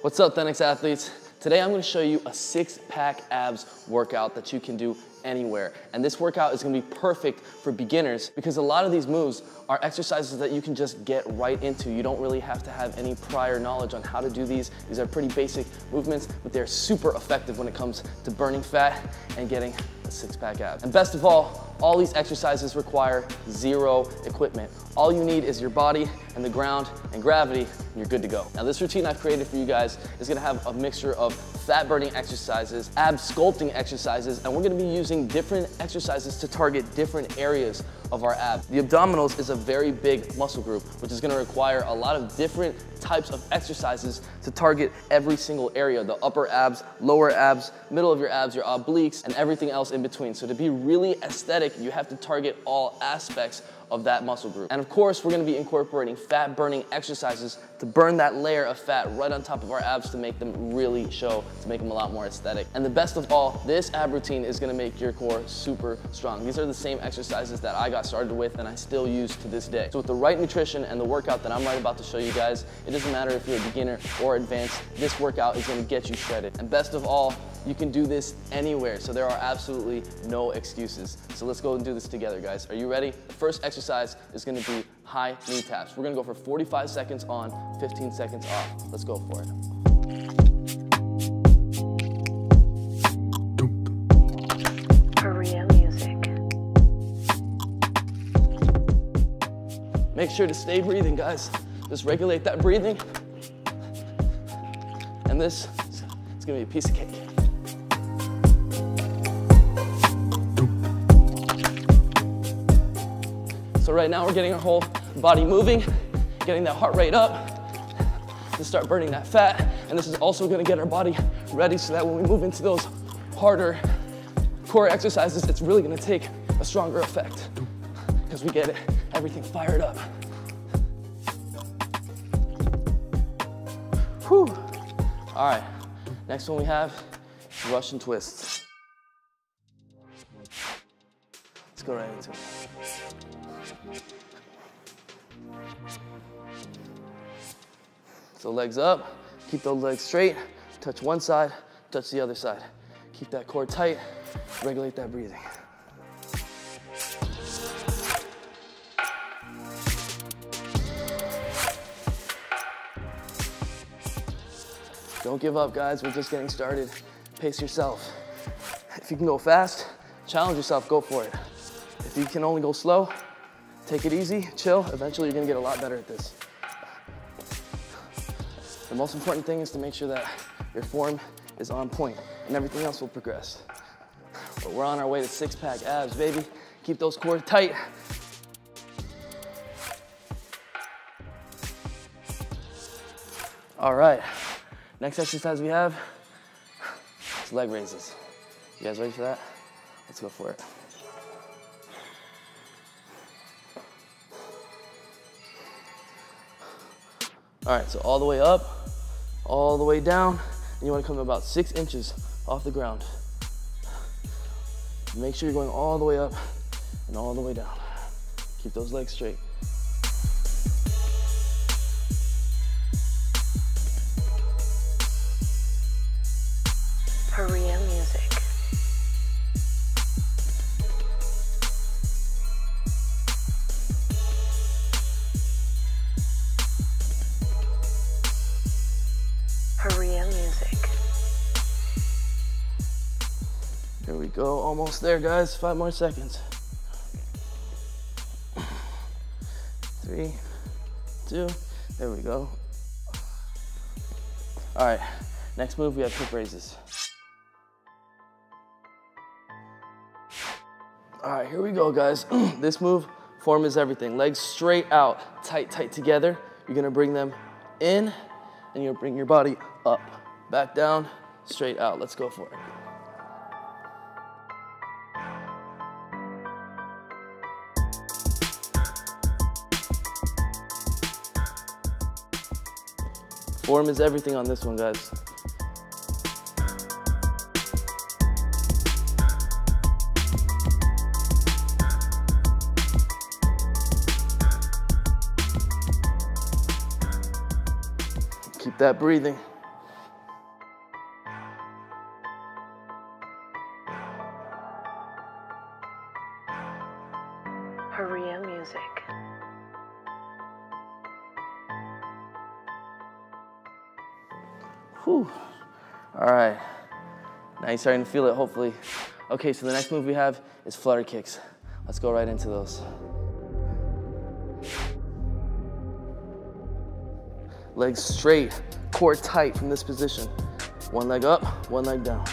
What's up, Thenx athletes? Today I'm going to show you a six-pack abs workout that you can do anywhere. And this workout is going to be perfect for beginners because a lot of these moves are exercises that you can just get right into. You don't really have to have any prior knowledge on how to do these. These are pretty basic movements, but they're super effective when it comes to burning fat and getting a six-pack abs. And best of all these exercises require zero equipment. All you need is your body and the ground and gravity, and you're good to go. Now this routine I've created for you guys is gonna have a mixture of fat burning exercises, ab sculpting exercises, and we're gonna be using different exercises to target different areas of our ab. The abdominals is a very big muscle group, which is gonna require a lot of different types of exercises to target every single area, the upper abs, lower abs, middle of your abs, your obliques, and everything else in between. So to be really aesthetic, you have to target all aspects of that muscle group. And of course, we're gonna be incorporating fat burning exercises to burn that layer of fat right on top of our abs to make them really show, to make them a lot more aesthetic. And the best of all, this ab routine is gonna make your core super strong. These are the same exercises that I got started with and I still use to this day. So with the right nutrition and the workout that I'm right about to show you guys, it doesn't matter if you're a beginner or advanced, this workout is gonna get you shredded. And best of all, you can do this anywhere, so there are absolutely no excuses. So let's go and do this together, guys. Are you ready? The first exercise is gonna be high knee taps. We're gonna go for 45 seconds on, 15 seconds off. Let's go for it. Make sure to stay breathing, guys. Just regulate that breathing. And this is gonna be a piece of cake. So right now we're getting our whole body moving, getting that heart rate up to start burning that fat. And this is also gonna get our body ready so that when we move into those harder core exercises, it's really gonna take a stronger effect because we get everything fired up. Whew. All right, next one we have is Russian twists. Let's go right into it. So legs up, keep those legs straight, touch one side, touch the other side. Keep that core tight, regulate that breathing. Don't give up, guys, we're just getting started. Pace yourself. If you can go fast, challenge yourself, go for it. If you can only go slow, take it easy, chill. Eventually you're gonna get a lot better at this. The most important thing is to make sure that your form is on point and everything else will progress. But we're on our way to six-pack abs, baby. Keep those core tight. All right, next exercise we have is leg raises. You guys ready for that? Let's go for it. All right, so all the way up, all the way down, and you wanna come about 6 inches off the ground. Make sure you're going all the way up and all the way down. Keep those legs straight. Korean music. Korean music. Here we go, almost there, guys. 5 more seconds. 3, 2, there we go. All right, next move, we have hip raises. All right, here we go, guys. This move, form is everything. Legs straight out, tight, tight together. You're gonna bring them in, and you'll bring your body up, back down, straight out. Let's go for it. Form is everything on this one, guys. Keep that breathing. Whew. All right, now you're starting to feel it, hopefully. Okay, so the next move we have is flutter kicks. Let's go right into those. Legs straight, core tight from this position. One leg up, one leg down.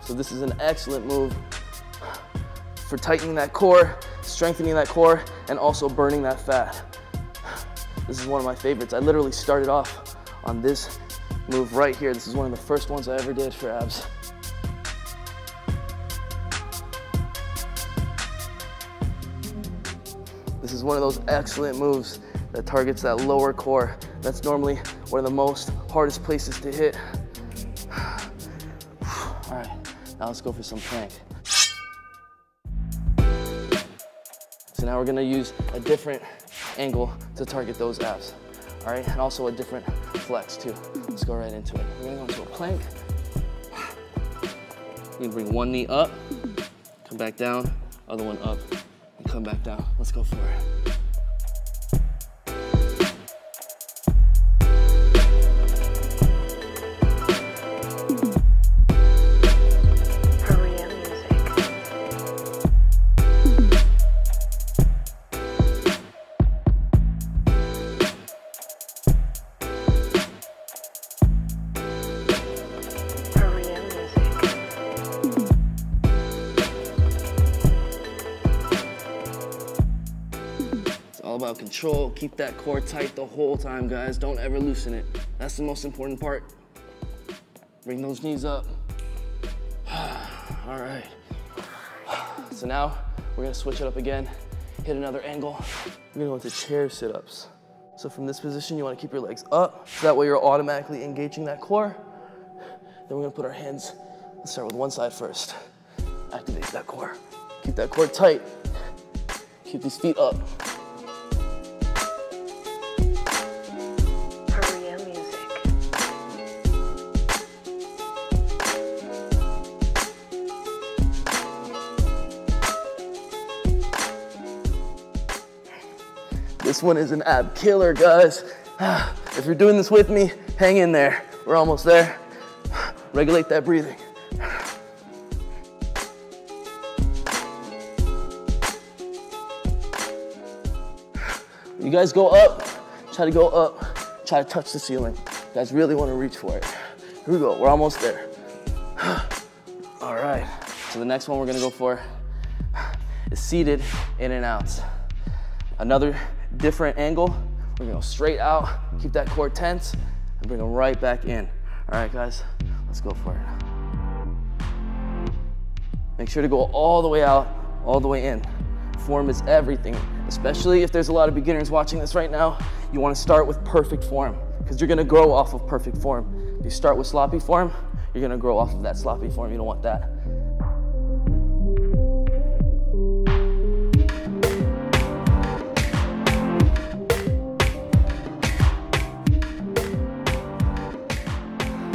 So this is an excellent move for tightening that core, strengthening that core, and also burning that fat. This is one of my favorites. I literally started off on this move right here. This is one of the first ones I ever did for abs. This is one of those excellent moves that targets that lower core. That's normally one of the most hardest places to hit. All right, now let's go for some plank. So now we're gonna use a different angle to target those abs. All right, and also a different flex too. Let's go right into it. We're gonna go into a plank. You're gonna bring one knee up, come back down, other one up, and come back down. Let's go for it. All about control. Keep that core tight the whole time, guys. Don't ever loosen it. That's the most important part. Bring those knees up. All right. So now we're gonna switch it up again, hit another angle. We're gonna go into chair sit-ups. So from this position, you wanna keep your legs up, so that way you're automatically engaging that core. Then we're gonna put our hands, let's start with one side first. Activate that core. Keep that core tight. Keep these feet up. This one is an ab killer, guys. If you're doing this with me, hang in there. We're almost there. Regulate that breathing. You guys go up, try to go up, try to touch the ceiling. You guys really want to reach for it. Here we go, we're almost there. All right, so the next one we're gonna go for is seated in and outs. Another different angle. We're gonna go straight out, keep that core tense, and bring them right back in. All right, guys, let's go for it. Make sure to go all the way out, all the way in. Form is everything, especially if there's a lot of beginners watching this right now. You wanna start with perfect form, because you're gonna grow off of perfect form. If you start with sloppy form, you're gonna grow off of that sloppy form. You don't want that.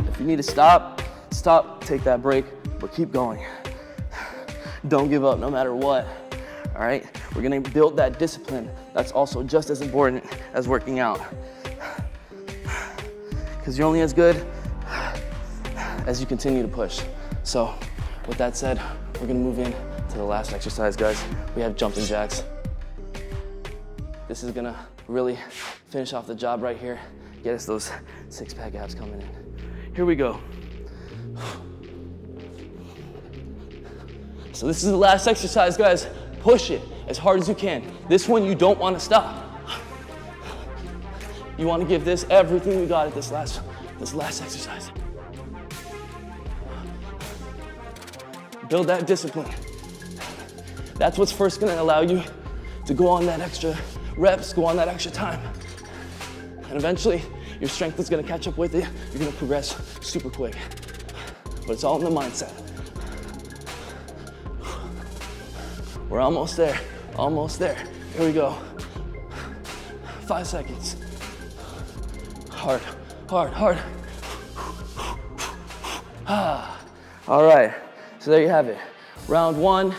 If you need to stop, take that break, but keep going. Don't give up no matter what, all right? We're gonna build that discipline. That's also just as important as working out. Because you're only as good as you continue to push. So with that said, we're gonna move in to the last exercise, guys. We have jumping jacks. This is gonna really finish off the job right here. Get us those six-pack abs coming in. Here we go. So this is the last exercise, guys. Push it as hard as you can. This one you don't want to stop. You want to give this everything we got at this last exercise. Build that discipline. That's what's first going to allow you to go on that extra reps, go on that extra time. And eventually, your strength is going to catch up with it. You're going to progress super quick. But it's all in the mindset. We're almost there, almost there. Here we go. 5 seconds. Hard, hard, hard. All right, so there you have it. Round one,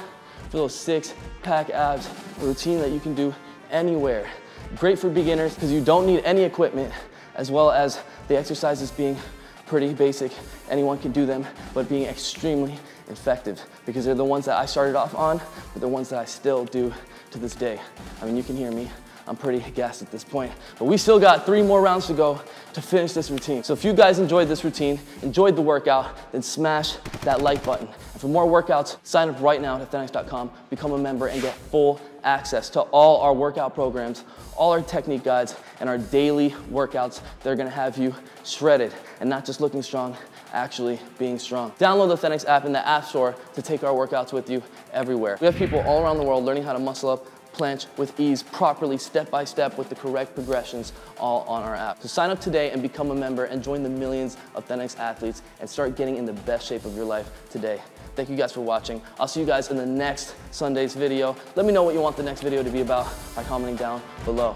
for those six-pack abs, a routine that you can do anywhere. Great for beginners because you don't need any equipment, as well as the exercises being pretty basic. Anyone can do them, but being extremely effective because they're the ones that I started off on, but they're ones that I still do to this day. I mean, you can hear me. I'm pretty gassed at this point, but we still got 3 more rounds to go to finish this routine. So if you guys enjoyed this routine, enjoyed the workout, then smash that like button. And for more workouts, sign up right now at thenx.com, become a member, and get full access to all our workout programs, all our technique guides, and our daily workouts that are gonna have you shredded and not just looking strong, actually being strong. Download the Thenx app in the App Store to take our workouts with you everywhere. We have people all around the world learning how to muscle up, planche with ease, properly, step by step, with the correct progressions, all on our app. So sign up today and become a member and join the millions of Thenx athletes and start getting in the best shape of your life today. Thank you guys for watching. I'll see you guys in the next Sunday's video. Let me know what you want the next video to be about by commenting down below.